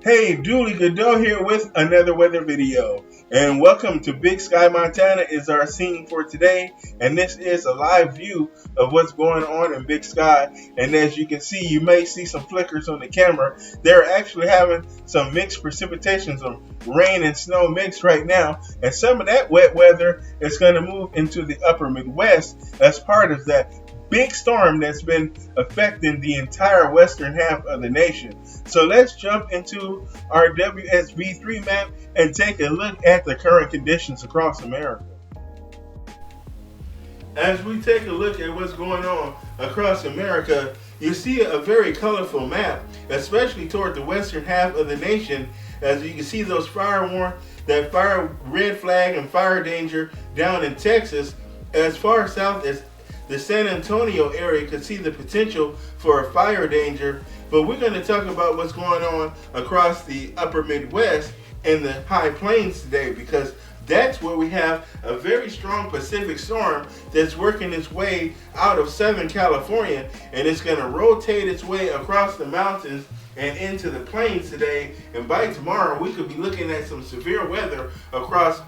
Hey, Dooley Godot here with another weather video. And welcome to Big Sky, Montana is our scene for today. And this is a live view of what's going on in Big Sky. And as you can see, you may see some flickers on the camera. They're actually having some mixed precipitations of rain and snow mixed right now. And some of that wet weather is going to move into the upper Midwest as part of that big storm that's been affecting the entire western half of the nation. So let's jump into our WSB3 map and take a look at the current conditions across America. As we take a look at what's going on across America, you see a very colorful map, especially toward the western half of the nation. As you can see those fire red flag and fire danger down in Texas. As far south as the San Antonio area could see the potential for a fire danger, but we're going to talk about what's going on across the upper Midwest and the high plains today, because that's where we have a very strong Pacific storm that's working its way out of Southern California, and it's going to rotate its way across the mountains and into the plains today. And by tomorrow, we could be looking at some severe weather across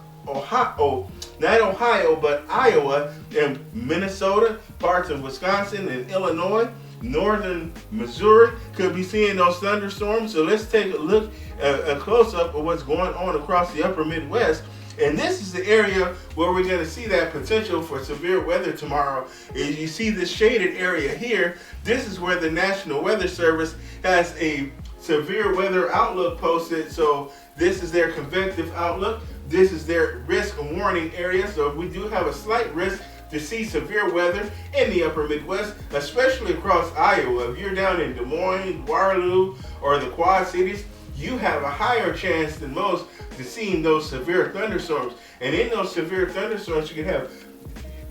not Ohio, but Iowa and Minnesota, parts of Wisconsin and Illinois, northern Missouri could be seeing those thunderstorms. So let's take a look, a close-up of what's going on across the upper Midwest. And this is the area where we're going to see that potential for severe weather tomorrow. As you see this shaded area here, this is where the National Weather Service has a severe weather outlook posted. So this is their convective outlook. This is their risk and warning area. So we do have a slight risk to see severe weather in the upper Midwest, especially across Iowa. If you're down in Des Moines, Waterloo, or the Quad Cities, you have a higher chance than most to seeing those severe thunderstorms. And in those severe thunderstorms, you can have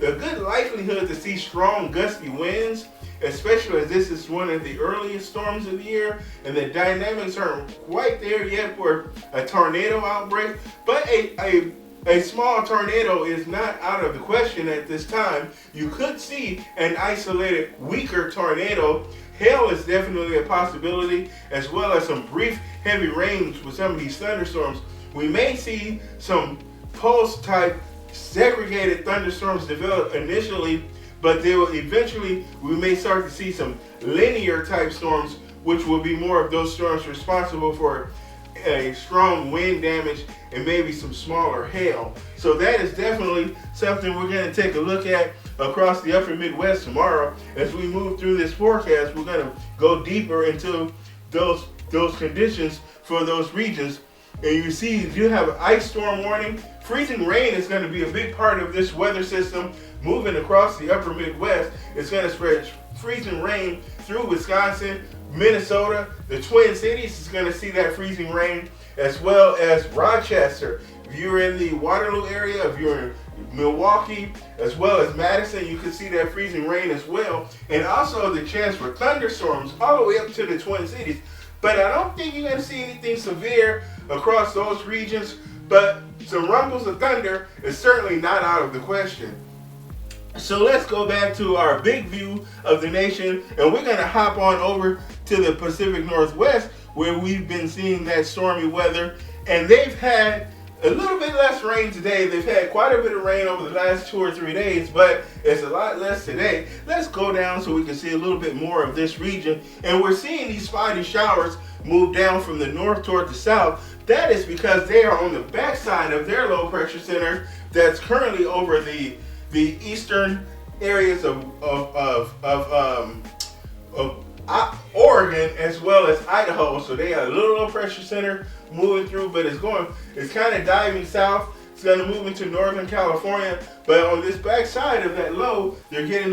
a good likelihood to see strong gusty winds, especially as this is one of the earliest storms of the year, and the dynamics aren't quite there yet for a tornado outbreak. But a small tornado is not out of the question at this time. You could see an isolated, weaker tornado. Hail is definitely a possibility, as well as some brief heavy rains with some of these thunderstorms. We may see some pulse-type segregated thunderstorms develop initially, but they will eventually, we may start to see some linear type storms, which will be more of those storms responsible for a strong wind damage and maybe some smaller hail. So that is definitely something we're going to take a look at across the upper Midwest tomorrow. As we move through this forecast, we're going to go deeper into those conditions for those regions. And you see, you have an ice storm warning. Freezing rain is going to be a big part of this weather system moving across the upper Midwest. It's going to spread freezing rain through Wisconsin, Minnesota. The Twin Cities is going to see that freezing rain, as well as Rochester. If you're in the Waterloo area, if you're in Milwaukee, as well as Madison, you could see that freezing rain as well. And also the chance for thunderstorms all the way up to the Twin Cities. But I don't think you're going to see anything severe across those regions, but some rumbles of thunder is certainly not out of the question. So let's go back to our big view of the nation, and we're going to hop on over to the Pacific Northwest, where we've been seeing that stormy weather, and they've had a little bit less rain today. They've had quite a bit of rain over the last 2 or 3 days, but it's a lot less today. Let's go down so we can see a little bit more of this region, and we're seeing these spotty showers move down from the north toward the south. That is because they are on the backside of their low pressure center that's currently over the eastern areas of Oregon as well as Idaho. So they have a little low pressure center moving through, but it's kind of diving south. It's going to move into northern California, but on this backside of that low, they're getting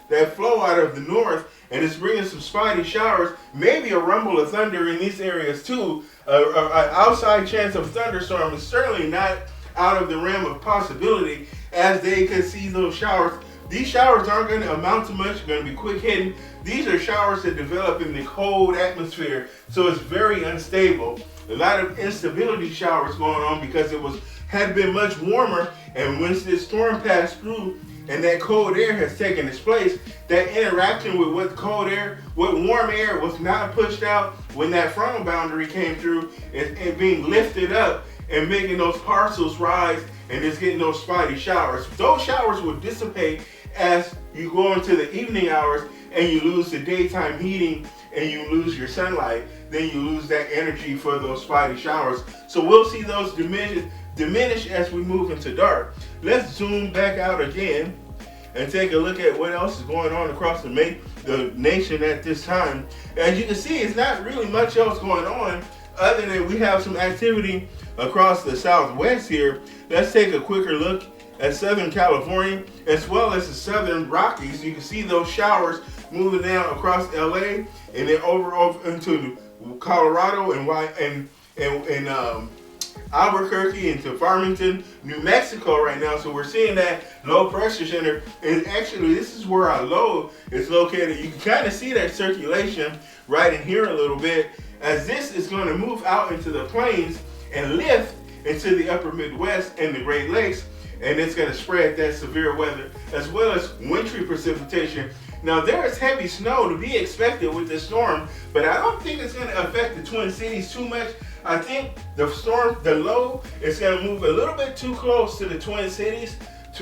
that flow out of the north, and it's bringing some spotty showers, maybe a rumble of thunder in these areas too. An outside chance of thunderstorm is certainly not out of the realm of possibility, as they could see those showers. These showers aren't going to amount to much, they're going to be quick hitting. These are showers that develop in the cold atmosphere, so it's very unstable. A lot of instability showers going on because had been much warmer, and once this storm passed through and that cold air has taken its place. That interaction with what cold air, what warm air was not pushed out when that frontal boundary came through, and being lifted up and making those parcels rise and just getting those spotty showers. Those showers will dissipate as you go into the evening hours and you lose the daytime heating and you lose your sunlight. Then you lose that energy for those spotty showers. So we'll see those diminish as we move into dark. Let's zoom back out again and take a look at what else is going on across the nation at this time. As you can see, it's not really much else going on other than we have some activity across the southwest here. Let's take a quicker look at Southern California as well as the Southern Rockies. You can see those showers moving down across LA and then over into Colorado and Albuquerque into Farmington, New Mexico right now. So we're seeing that low pressure center, and actually this is where our low is located. You can kind of see that circulation right in here a little bit, as this is going to move out into the plains and lift into the upper Midwest and the Great Lakes, and it's going to spread that severe weather as well as wintry precipitation. Now there is heavy snow to be expected with this storm, but I don't think it's going to affect the Twin Cities too much. I think the storm, the low, is going to move a little bit too close to the Twin Cities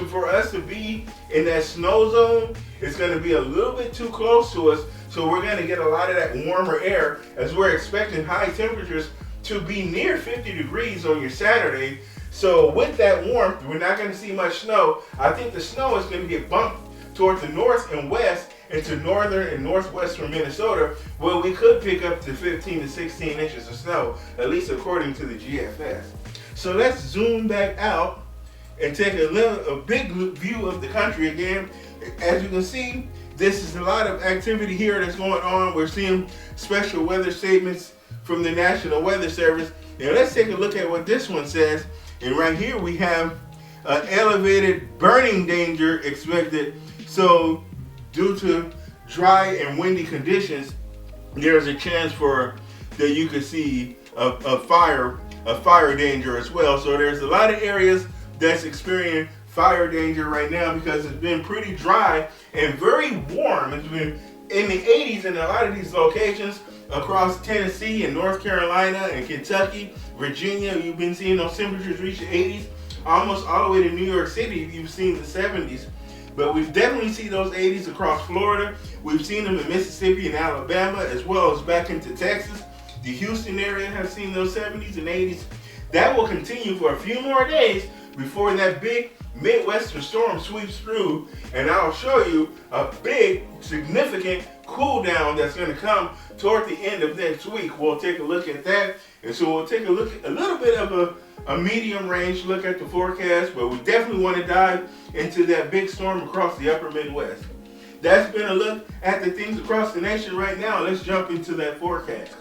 for us to be in that snow zone. It's going to be a little bit too close to us, so we're going to get a lot of that warmer air as we're expecting high temperatures to be near 50 degrees on your Saturday. So with that warmth, we're not going to see much snow. I think the snow is going to get bumped towards the north and west into northern and northwestern Minnesota, where we could pick up to 15 to 16 inches of snow, at least according to the GFS. So let's zoom back out and take a big view of the country again. As you can see, this is a lot of activity here that's going on. We're seeing special weather statements from the National Weather Service. Now let's take a look at what this one says. And right here we have elevated burning danger expected. So due to dry and windy conditions, there's a chance for that you could see a fire danger as well. So there's a lot of areas that's experiencing fire danger right now because it's been pretty dry and very warm. It's been in the 80s in a lot of these locations across Tennessee and North Carolina and Kentucky, Virginia. You've been seeing those temperatures reach the 80s, almost all the way to New York City. You've seen the 70s. But we've definitely seen those 80s across Florida. We've seen them in Mississippi and Alabama, as well as back into Texas. The Houston area has seen those 70s and 80s. That will continue for a few more days before that big Midwestern storm sweeps through. And I'll show you a big, significant cool down that's going to come toward the end of next week. We'll take a look at that. And so we'll take a look at a little bit of a medium range look at the forecast, but we definitely want to dive into that big storm across the upper Midwest. That's been a look at the things across the nation right now. Let's jump into that forecast.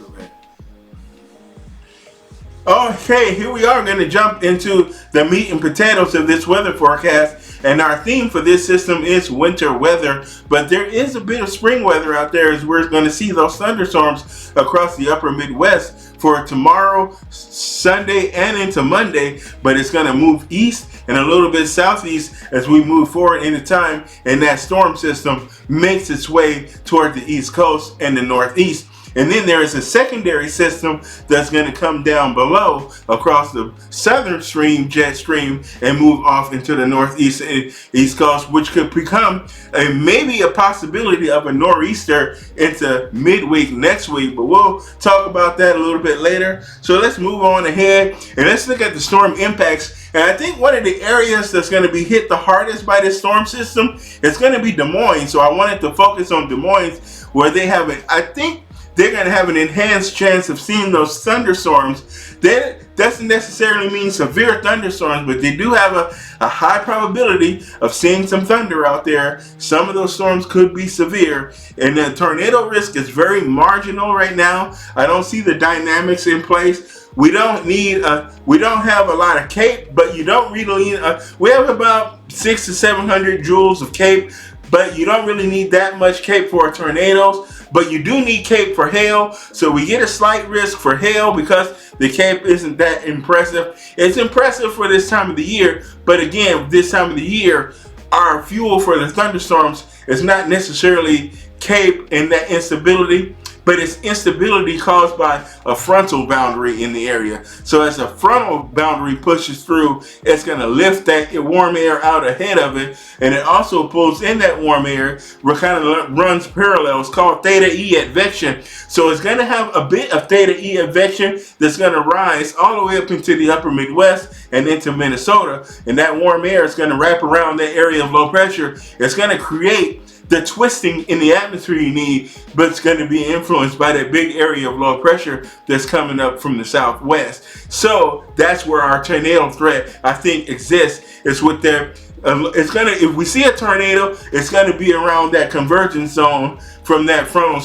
Okay, here we are going to jump into the meat and potatoes of this weather forecast. And our theme for this system is winter weather. But there is a bit of spring weather out there as we're going to see those thunderstorms across the upper Midwest for tomorrow, Sunday, and into Monday. But it's going to move east and a little bit southeast as we move forward into time. And that storm system makes its way toward the East Coast and the Northeast. And then there is a secondary system that's going to come down below across the southern jet stream and move off into the northeast and east coast, which could become maybe a possibility of a nor'easter into midweek next week. But we'll talk about that a little bit later. So let's move on ahead and let's look at the storm impacts. And I think one of the areas that's going to be hit the hardest by this storm system is going to be Des Moines. So I wanted to focus on Des Moines, where they have I think they're going to have an enhanced chance of seeing those thunderstorms. That doesn't necessarily mean severe thunderstorms, but they do have a high probability of seeing some thunder out there. Some of those storms could be severe, and the tornado risk is very marginal right now. I don't see the dynamics in place. We don't have a lot of CAPE, but you don't really need, we have about 600 to 700 joules of CAPE, but you don't really need that much CAPE for tornadoes. But you do need CAPE for hail, so we get a slight risk for hail because the CAPE isn't that impressive. It's impressive for this time of the year, but again, this time of the year, our fuel for the thunderstorms is not necessarily Cape and that instability, but it's instability caused by a frontal boundary in the area. So as a frontal boundary pushes through, it's going to lift that warm air out ahead of it, and it also pulls in that warm air, kind of runs parallel. It's called theta E advection. So it's going to have a bit of theta E advection that's going to rise all the way up into the upper Midwest and into Minnesota, and that warm air is going to wrap around that area of low pressure. It's going to create the twisting in the atmosphere you need, but it's going to be influenced by that big area of low pressure that's coming up from the southwest. So that's where our tornado threat, I think, exists. Is with that. It's gonna. If we see a tornado, it's going to be around that convergence zone from that frontal,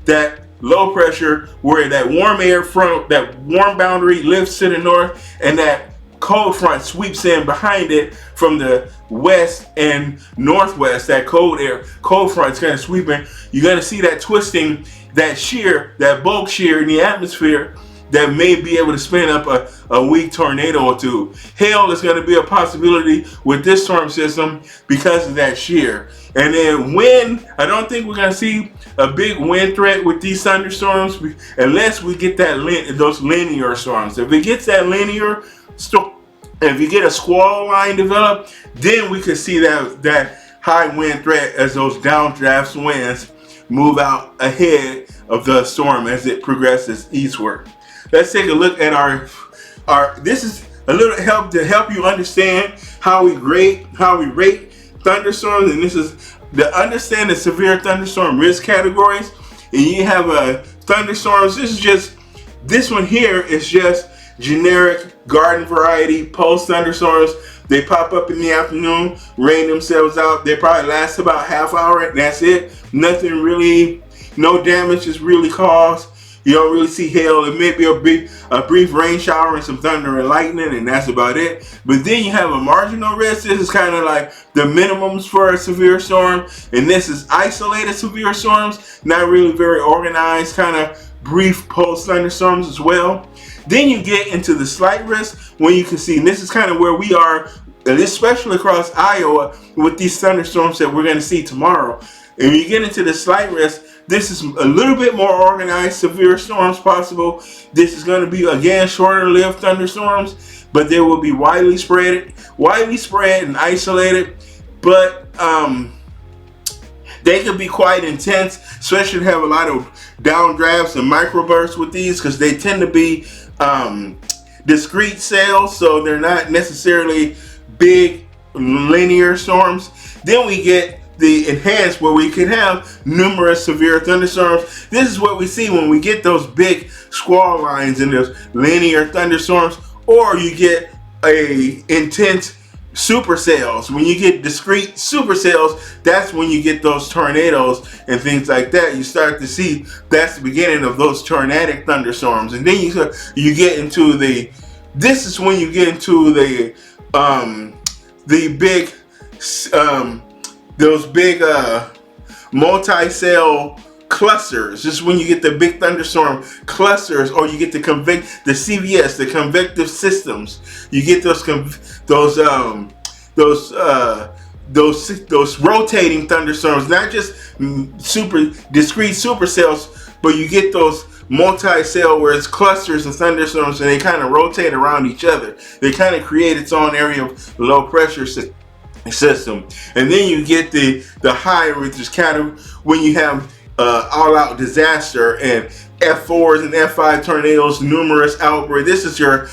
that low pressure, where that warm air front, that warm boundary lifts to the north, and that cold front sweeps in behind it from the west and northwest. That cold front is kind of sweeping. You're going to see that twisting, that shear, that bulk shear in the atmosphere that may be able to spin up a weak tornado or two. Hail is going to be a possibility with this storm system because of that shear. And then wind, I don't think we're going to see a big wind threat with these thunderstorms unless we get those linear storms. If it gets that linear storm, if you get a squall line developed, then we could see that high wind threat as those downdraft winds move out ahead of the storm as it progresses eastward. Let's take a look at our this is a little help to help you understand how we rate thunderstorms, and this is to understand the severe thunderstorm risk categories. And you have a thunderstorms. This one here is just generic garden variety pulse thunderstorms. They pop up in the afternoon, rain themselves out. They probably last about half hour, and that's it. Nothing really, no damage is really caused. You don't really see hail. It may be a brief rain shower and some thunder and lightning, and that's about it. But then you have a marginal risk. This is kind of like the minimums for a severe storm, and this is isolated severe storms, not really very organized, kind of brief pulse thunderstorms as well. Then you get into the slight risk when you can see, and this is kind of where we are, especially across Iowa with these thunderstorms that we're going to see tomorrow. And when you get into the slight risk, this is a little bit more organized severe storms possible. This is going to be, again, shorter lived thunderstorms, but they will be widely spread and isolated. But they can be quite intense, especially to have a lot of downdrafts and microbursts with these, because they tend to be discrete cells, so they're not necessarily big linear storms. Then we get the enhanced, where we can have numerous severe thunderstorms. This is what we see when we get those big squall lines and those linear thunderstorms, or you get a intense supercells. When you get discrete supercells, that's when you get those tornadoes and things like that. You start to see that's the beginning of those tornadic thunderstorms. And then you get into this is when you get into the big those big multi-cell clusters. This is when you get the big thunderstorm clusters, or you get the CVS, the convective systems. You get those rotating thunderstorms, not just discrete supercells, but you get those multi-cell where it's clusters of thunderstorms, and they kind of rotate around each other. They kind of create its own area of low pressure system. And then you get the high, which is kind of when you have all-out disaster and F4s and F5 tornadoes, numerous outbreaks. This is your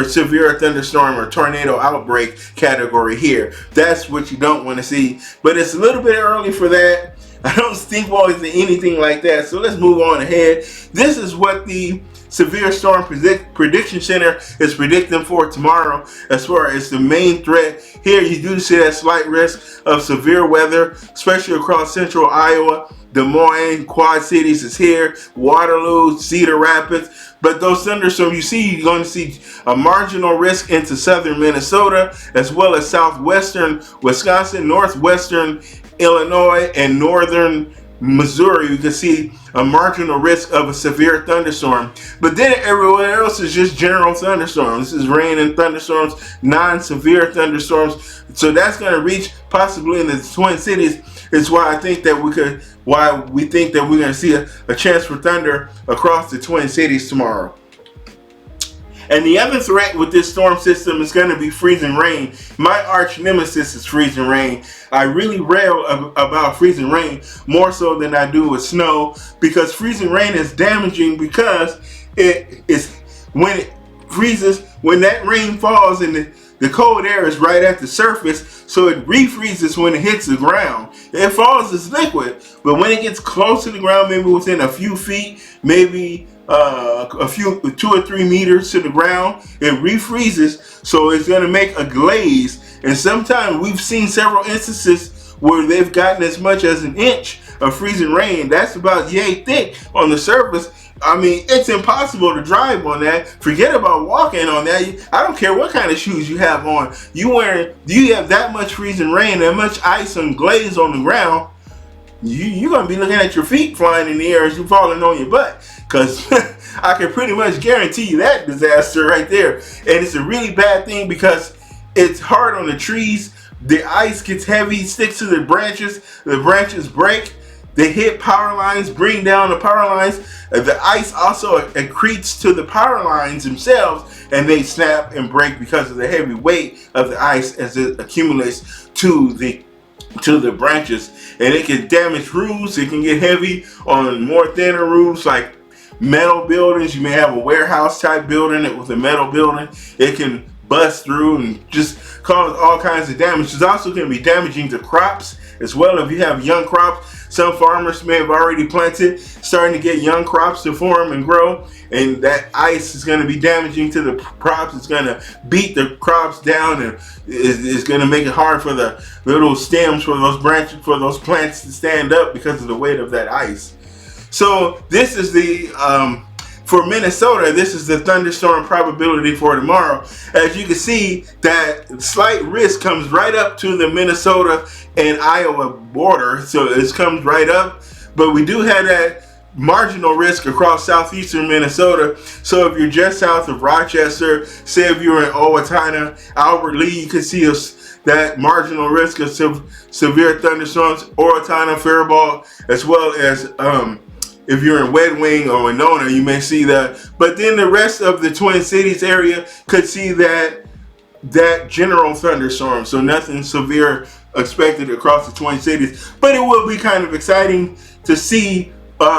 severe thunderstorm or tornado outbreak category here. That's what you don't want to see. But it's a little bit early for that. I don't think we'll see anything like that. So let's move on ahead. This is what the Severe Storm Prediction Center is predicting for tomorrow as far as the main threat. Here you do see that slight risk of severe weather, especially across central Iowa. Des Moines, Quad Cities is here, Waterloo, Cedar Rapids. But those thunderstorms, you're going to see a marginal risk into southern Minnesota, as well as southwestern Wisconsin, northwestern Illinois, and northern Missouri, you can see a marginal risk of a severe thunderstorm. But then everywhere else is just general thunderstorms. This is rain and thunderstorms, non-severe thunderstorms. So that's going to reach possibly in the Twin Cities. It's why I think that we think that we're going to see a chance for thunder across the Twin Cities tomorrow. And the other threat with this storm system is going to be freezing rain. My arch nemesis is freezing rain. I really rail about freezing rain more so than I do with snow, because freezing rain is damaging because it is when it freezes, when that rain falls and the cold air is right at the surface, so it refreezes when it hits the ground. It falls as liquid, but when it gets close to the ground, maybe within a few feet, maybe a few 2 or 3 meters to the ground, it refreezes, so it's going to make a glaze. And sometimes we've seen several instances where they've gotten as much as an inch of freezing rain. That's about yay thick on the surface. I mean, it's impossible to drive on that. Forget about walking on that. I don't care what kind of shoes you have on. You have that much freezing rain, that much ice and glaze on the ground, you're going to be looking at your feet flying in the air as you're falling on your butt. Because I can pretty much guarantee you that disaster right there. And it's a really bad thing because it's hard on the trees. The ice gets heavy, sticks to the branches break. They hit power lines, bring down the power lines. The ice also accretes to the power lines themselves, and they snap and break because of the heavy weight of the ice as it accumulates to the branches. And it can damage roofs. It can get heavy on more thinner roofs, like metal buildings. You may have a warehouse type building with a metal building. It can bust through and just cause all kinds of damage. It's also going to be damaging to crops as well. If you have young crops, some farmers may have already planted, starting to get young crops to form and grow, and that ice is going to be damaging to the crops. It's going to beat the crops down, and it's going to make it hard for the little stems, for those branches, for those plants to stand up because of the weight of that ice. So this is for Minnesota, this is the thunderstorm probability for tomorrow. As you can see, that slight risk comes right up to the Minnesota and Iowa border. So it comes right up, but we do have that marginal risk across southeastern Minnesota. So if you're just south of Rochester, say if you're in Owatonna, Albert Lee, you can see that marginal risk of severe thunderstorms, Owatonna, Faribault, as well as if you're in Red Wing or Winona, you may see that. But then the rest of the Twin Cities area could see that general thunderstorm. So nothing severe expected across the Twin Cities. But it will be kind of exciting to see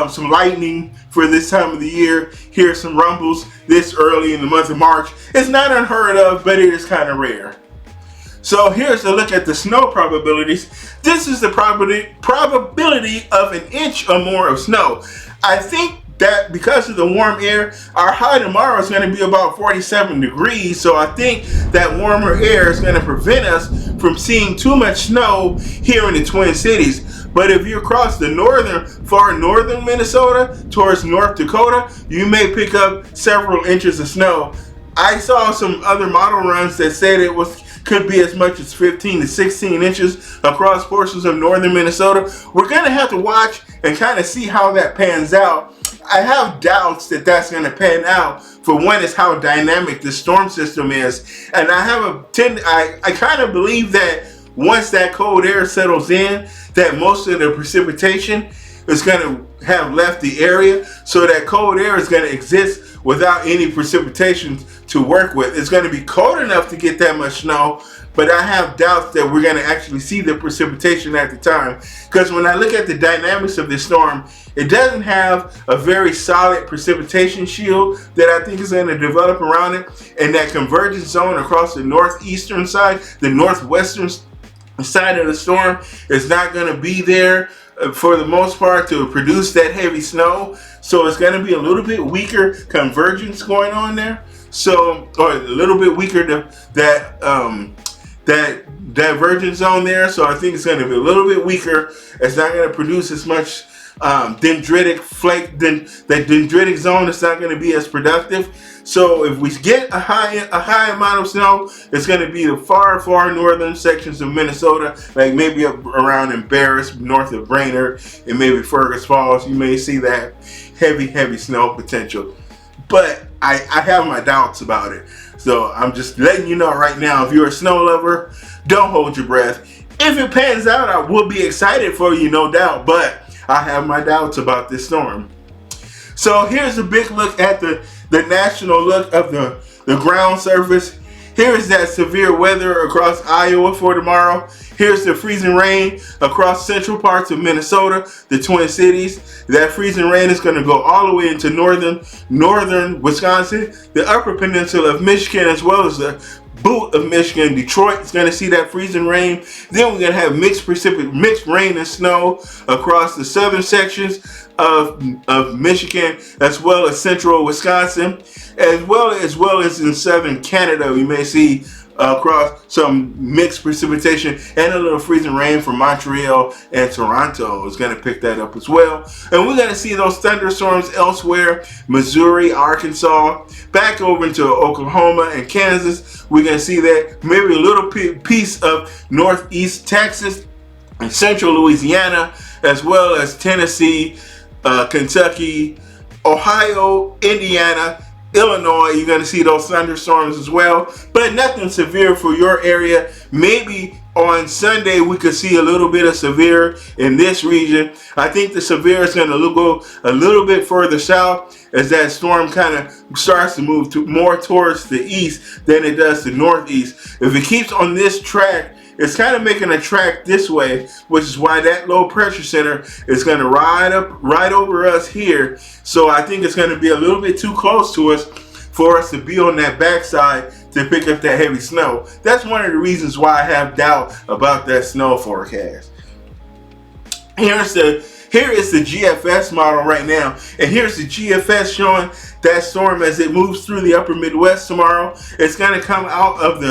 some lightning for this time of the year. Hear some rumbles this early in the month of March. It's not unheard of, but it is kind of rare. So here's a look at the snow probabilities. This is the probability of an inch or more of snow. I think that because of the warm air, our high tomorrow is going to be about 47 degrees. So I think that warmer air is going to prevent us from seeing too much snow here in the Twin Cities. But if you cross the far northern Minnesota towards North Dakota, you may pick up several inches of snow. I saw some other model runs that said could be as much as 15 to 16 inches across portions of northern Minnesota. We're going to have to watch and kind of see how that pans out. I have doubts that that's going to pan out. For one, is how dynamic the storm system is. And I kind of believe that once that cold air settles in, that most of the precipitation is going to have left the area. So that cold air is going to exist without any precipitation to work with. It's going to be cold enough to get that much snow, but I have doubts that we're going to actually see the precipitation at the time. Because when I look at the dynamics of this storm, it doesn't have a very solid precipitation shield that I think is going to develop around it. And that convergence zone across the northeastern side, the northwestern side of the storm is not going to be there for the most part to produce that heavy snow. So it's going to be a little bit weaker convergence going on there. So, or a little bit weaker that divergence zone there. So I think it's going to be a little bit weaker. It's not going to produce as much dendritic flake, then that dendritic zone is not going to be as productive. So if we get a high amount of snow, it's going to be the far northern sections of Minnesota, like maybe around Embarrass, north of Brainerd, and maybe Fergus Falls. You may see that heavy snow potential. But I have my doubts about it. So I'm just letting you know right now, if you're a snow lover, don't hold your breath. If it pans out, I will be excited for you, no doubt, but I have my doubts about this storm. So here's a big look at the national look of the ground surface. Here is that severe weather across Iowa for tomorrow. Here's the freezing rain across central parts of Minnesota, the Twin Cities. That freezing rain is going to go all the way into northern Wisconsin, the upper peninsula of Michigan, as well as the boot of Michigan. Detroit is going to see that freezing rain. Then we're going to have mixed rain and snow across the southern sections of Michigan, as well as central Wisconsin, as well as in southern Canada. We may see across some mixed precipitation and a little freezing rain from Montreal and Toronto is going to pick that up as well. And we're going to see those thunderstorms elsewhere, Missouri, Arkansas, back over into Oklahoma and Kansas. We're going to see that maybe a little piece of northeast Texas and central Louisiana, as well as Tennessee, Kentucky, Ohio, Indiana, Illinois. You're going to see those thunderstorms as well, but nothing severe for your area. Maybe on Sunday we could see a little bit of severe in this region. I think the severe is going to go a little bit further south as that storm kind of starts to move more towards the east than it does the northeast. If it keeps on this track, it's kind of making a track this way, which is why that low pressure center is going to ride over us here. So I think it's going to be a little bit too close to us for us to be on that backside to pick up that heavy snow. That's one of the reasons why I have doubt about that snow forecast. Here is the GFS model right now, and here's the GFS showing that storm as it moves through the upper Midwest tomorrow. It's going to come out of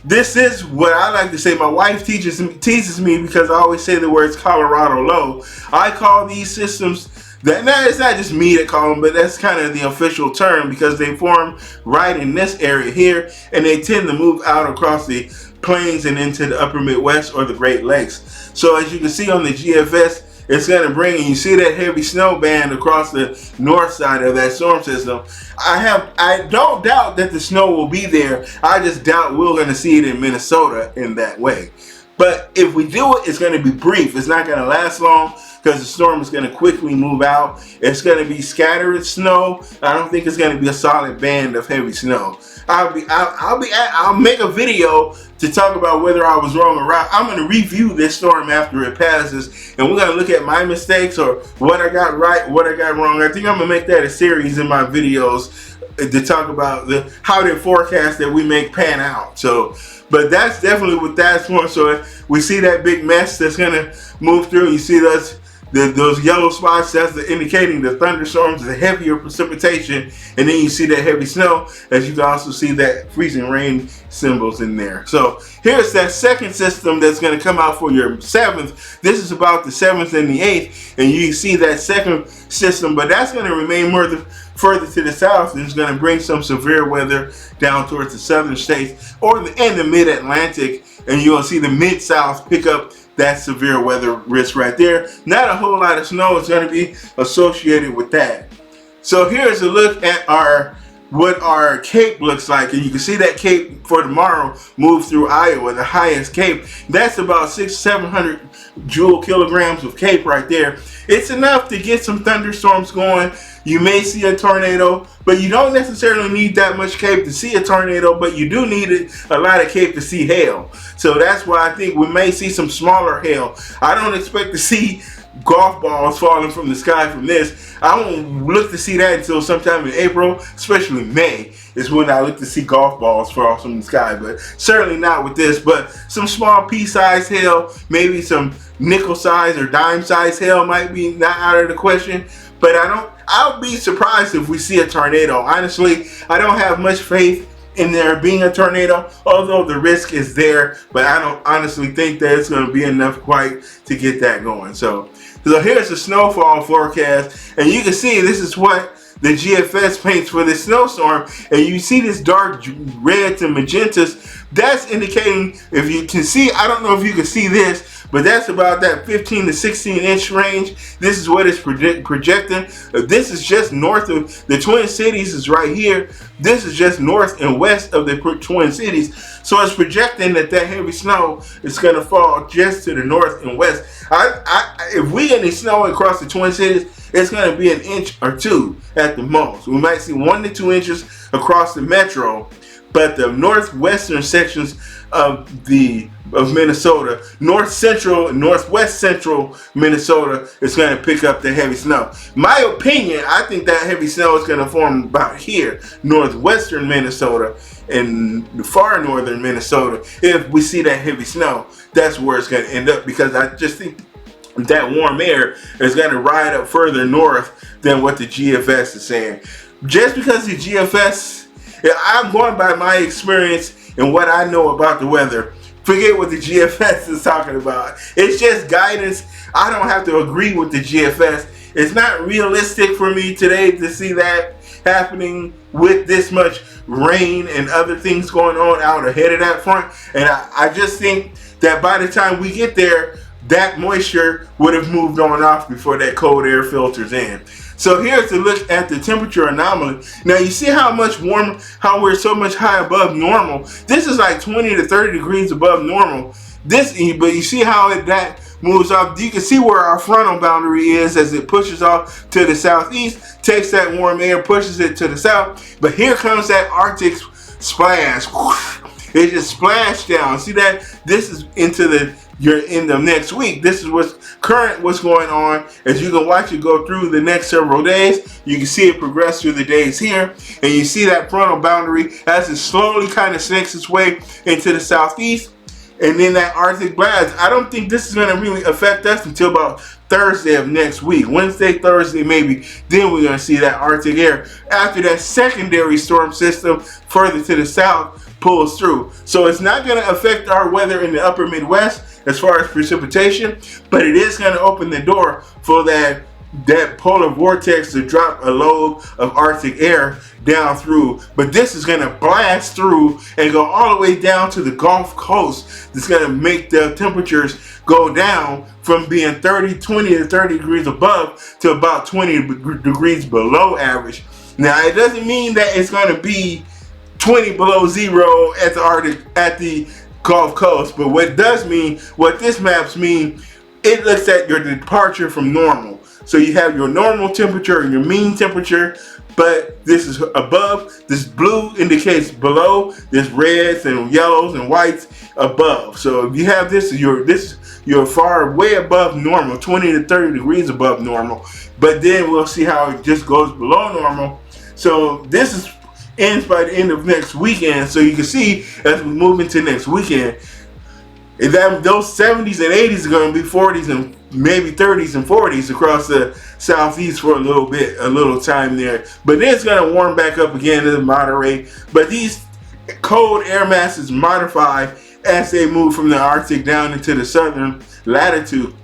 this is what I like to say. My wife teases me because I always say the words Colorado low. I call these systems it's not just me that call them, but that's kind of the official term because they form right in this area here, and they tend to move out across the plains and into the upper Midwest or the Great Lakes. So as you can see on the GFS, it's going to bring, and you see that heavy snow band across the north side of that storm system. I don't doubt that the snow will be there. I just doubt we're going to see it in Minnesota in that way. But if we do it, it's going to be brief. It's not going to last long because the storm is going to quickly move out. It's going to be scattered snow. I don't think it's going to be a solid band of heavy snow. I'll make a video to talk about whether I was wrong or right. I'm going to review this storm after it passes, and we're going to look at my mistakes or what I got right, what I got wrong. I think I'm going to make that a series in my videos to talk about how the forecast that we make pan out. So, but that's definitely what that's for. So we see that big mess that's going to move through. You see those yellow spots, that's indicating the thunderstorms, the heavier precipitation, and then you see that heavy snow, as you can also see that freezing rain symbols in there. So here's that second system that's going to come out for your 7th. This is about the 7th and the 8th, and you see that second system, but that's going to remain further to the south, and it's going to bring some severe weather down towards the southern states or in the mid-Atlantic, and you'll see the mid-south pick up that severe weather risk right there. Not a whole lot of snow is going to be associated with that. So here's a look at what our cape looks like, and you can see that cape for tomorrow move through Iowa, the highest cape. That's about 600-700 joule kilograms of cape right there. It's enough to get some thunderstorms going. You may see a tornado, but you don't necessarily need that much cape to see a tornado, but you do need a lot of cape to see hail. So that's why I think we may see some smaller hail. I don't expect to see golf balls falling from the sky from this. I won't look to see that until sometime in April, especially May is when I look to see golf balls fall from the sky, but certainly not with this. But some small pea-sized hail, maybe some nickel-sized or dime-sized hail might be not out of the question. But I'll be surprised if we see a tornado. Honestly, I don't have much faith in there being a tornado, although the risk is there, but I don't honestly think that it's going to be enough quite to get that going. So So here's the snowfall forecast, and you can see this is what the GFS paints for this snowstorm, and you see this dark reds and magentas. That's indicating, if you can see, I don't know if you can see this, but that's about that 15 to 16 inch range. This is what it's projecting. This is just north of the Twin Cities is right here. This is just north and west of the Twin Cities. So it's projecting that heavy snow is going to fall just to the north and west. If we get any snow across the Twin Cities, it's going to be an inch or two at the most. We might see 1 to 2 inches across the metro, but the northwestern sections of Minnesota, north central and northwest central Minnesota is going to pick up the heavy snow. My opinion, I think that heavy snow is going to form about here, northwestern Minnesota and far northern Minnesota. If we see that heavy snow, that's where it's going to end up, because I just think that warm air is going to ride up further north than what the GFS is saying. Just because the GFS, I'm going by my experience and what I know about the weather. Forget what the GFS is talking about. It's just guidance. I don't have to agree with the GFS. It's not realistic for me today to see that happening with this much rain and other things going on out ahead of that front. And I just think that by the time we get there, that moisture would have moved on off before that cold air filters in. So here's a look at the temperature anomaly. Now you see how much warmer, how we're so much high above normal. This is like 20 to 30 degrees above normal. But you see how that moves off. You can see where our frontal boundary is as it pushes off to the southeast, takes that warm air, pushes it to the south. But here comes that Arctic splash. It just splashed down. See that? This is into the next week. This is what's going on. As you can watch it go through the next several days, you can see it progress through the days here, and you see that frontal boundary as it slowly kind of snakes its way into the southeast. And then that Arctic blast, I don't think this is going to really affect us until about Thursday of next week. Wednesday, Thursday maybe. Then we're going to see that Arctic air after that secondary storm system further to the south pulls through. So it's not going to affect our weather in the upper Midwest as far as precipitation, but it is going to open the door for that polar vortex to drop a load of Arctic air down through. But this is going to blast through and go all the way down to the Gulf Coast. It's going to make the temperatures go down from being 20 to 30 degrees above to about 20 degrees below average. Now it doesn't mean that it's going to be 20 below zero at the Gulf Coast, but what this maps mean, it looks at your departure from normal. So you have your normal temperature and your mean temperature, but this is above. This blue indicates below. This reds and yellows and whites above. So if you have this, you're far way above normal, 20 to 30 degrees above normal. But then we'll see how it just goes below normal. So this ends by the end of next weekend. So you can see as we move into next weekend, those 70s and 80s are going to be 40s and maybe 30s and 40s across the southeast for a little time there. But then it's going to warm back up again and moderate. But these cold air masses modify as they move from the Arctic down into the southern latitudes,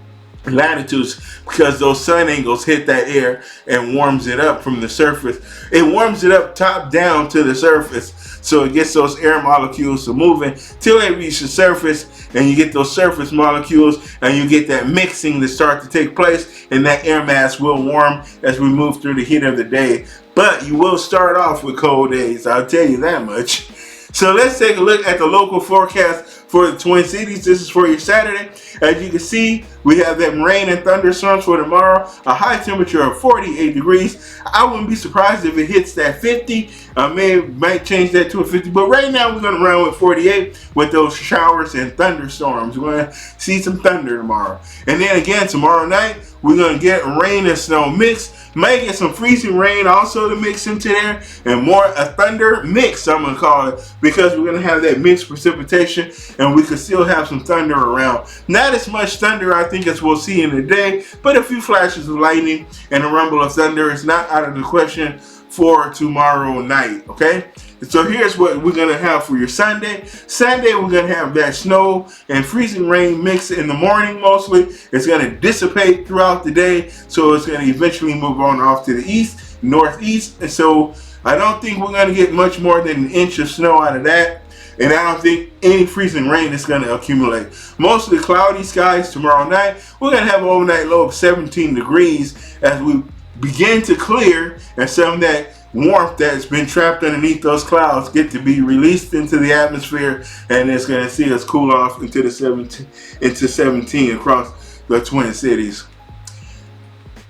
because those sun angles hit that air and warms it up from the surface. It warms it up top down to the surface, so it gets those air molecules to moving till they reach the surface, and you get those surface molecules and you get that mixing to start to take place, and that air mass will warm as we move through the heat of the day. But you will start off with cold days, I'll tell you that much. So let's take a look at the local forecast for the Twin Cities. This is for your Saturday. As you can see, we have them rain and thunderstorms for tomorrow. A high temperature of 48 degrees. I wouldn't be surprised if it hits that 50. Might change that to a 50. But right now we're going to run with 48 with those showers and thunderstorms. We're going to see some thunder tomorrow. And then again, tomorrow night, we're going to get rain and snow mix. Might get some freezing rain also to mix into there. And more a thunder mix, I'm going to call it. Because we're going to have that mixed precipitation. And we could still have some thunder around. Not as much thunder, I think, as we'll see in the day. But a few flashes of lightning and a rumble of thunder is not out of the question for tomorrow night. Okay? So here's what we're gonna have for your Sunday. Sunday, we're gonna have that snow and freezing rain mix in the morning mostly. It's gonna dissipate throughout the day, so it's gonna eventually move on off to the east, northeast. And so I don't think we're gonna get much more than an inch of snow out of that. And I don't think any freezing rain is going to accumulate. Mostly cloudy skies tomorrow night. We're going to have an overnight low of 17 degrees as we begin to clear, and some of that warmth that's been trapped underneath those clouds get to be released into the atmosphere, and it's going to see us cool off into 17 across the Twin Cities.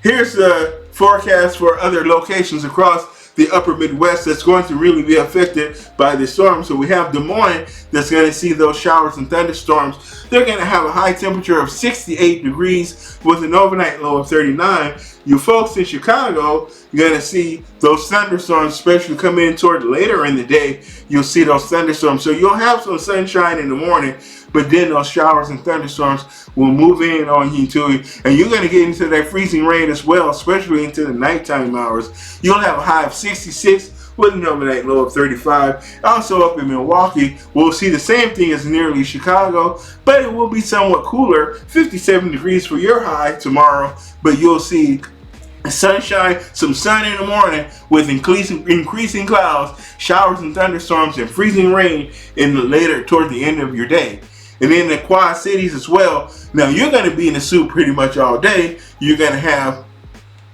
Here's the forecast for other locations across the upper Midwest that's going to really be affected by the storm. So we have Des Moines that's going to see those showers and thunderstorms. They're going to have a high temperature of 68 degrees with an overnight low of 39. You folks in Chicago, you're going to see those thunderstorms, especially come in toward later in the day. You'll see those thunderstorms. So you'll have some sunshine in the morning, but then those showers and thunderstorms will move in on you too. And you're going to get into that freezing rain as well, especially into the nighttime hours. You'll have a high of 66 with an overnight low of 35. Also up in Milwaukee, we'll see the same thing as nearly Chicago, but it will be somewhat cooler, 57 degrees for your high tomorrow, but you'll see sunshine, some sun in the morning with increasing clouds, showers and thunderstorms, and freezing rain in the later toward the end of your day. And in the Quad Cities as well. Now you're going to be in the suit pretty much all day. You're going to have,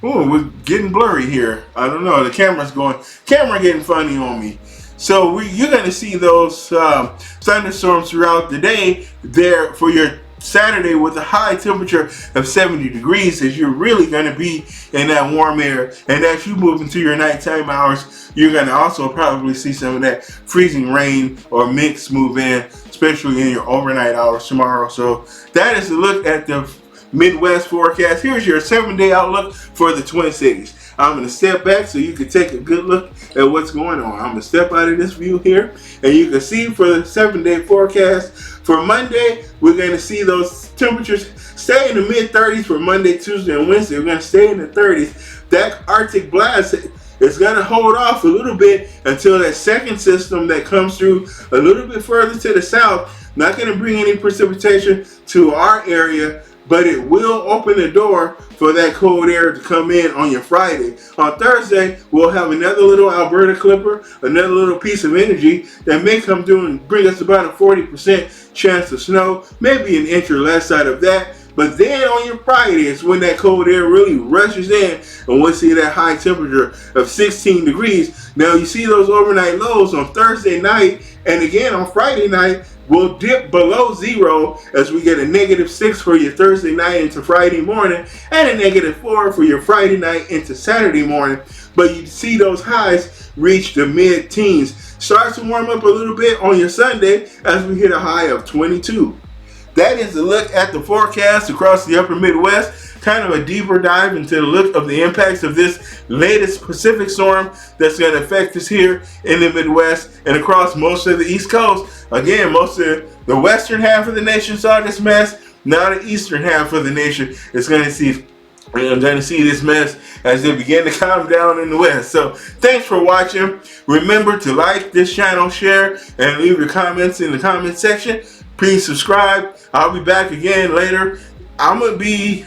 oh, we're getting blurry here. I don't know. The camera getting funny on me. So you're going to see those thunderstorms throughout the day there for your Saturday with a high temperature of 70 degrees, as you're really going to be in that warm air. And as you move into your nighttime hours, you're going to also probably see some of that freezing rain or mix move in, especially in your overnight hours tomorrow. So that is a look at the Midwest forecast. Here's your 7-day outlook for the Twin Cities. I'm going to step back so you can take a good look at what's going on. I'm going to step out of this view here, and you can see for the 7-day forecast. For Monday, we're going to see those temperatures stay in the mid-30s for Monday, Tuesday, and Wednesday. We're going to stay in the 30s. That Arctic blast is going to hold off a little bit until that second system that comes through a little bit further to the south. Not going to bring any precipitation to our area, but it will open the door for that cold air to come in on your Friday. On Thursday, we'll have another little Alberta clipper, another little piece of energy that may come through and bring us about a 40% chance of snow, maybe an inch or less out of that. But then on your Friday is when that cold air really rushes in, and we'll see that high temperature of 16 degrees. Now you see those overnight lows on Thursday night, and again on Friday night, we'll dip below zero as we get a -6 for your Thursday night into Friday morning, and a -4 for your Friday night into Saturday morning. But you see those highs reach the mid-teens. Starts to warm up a little bit on your Sunday as we hit a high of 22. That is a look at the forecast across the upper Midwest. Kind of a deeper dive into the look of the impacts of this latest Pacific storm that's going to affect us here in the Midwest and across most of the East Coast. Again, most of the western half of the nation saw this mess. Now the eastern half of the nation is going to see this mess as they begin to calm down in the west. So thanks for watching. Remember to like this channel, share, and leave your comments in the comment section. Please subscribe. I'll be back again later. I'm going to be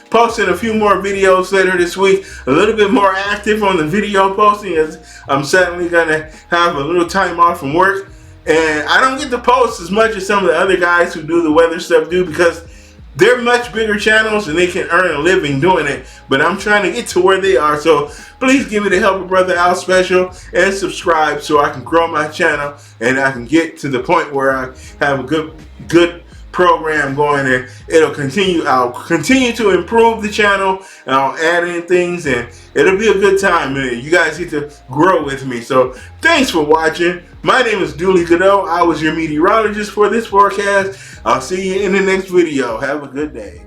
posting a few more videos later this week. A little bit more active on the video posting, as I'm certainly going to have a little time off from work. And I don't get to post as much as some of the other guys who do the weather stuff do, because they're much bigger channels and they can earn a living doing it. But I'm trying to get to where they are. So please give me the Help a Brother Out special and subscribe so I can grow my channel and I can get to the point where I have a good program going, and it'll continue. I'll continue to improve the channel, and I'll add in things, and it'll be a good time. You guys get to grow with me. So thanks for watching. My name is Dooley Godot. I was your meteorologist for this forecast. I'll see you in the next video. Have a good day.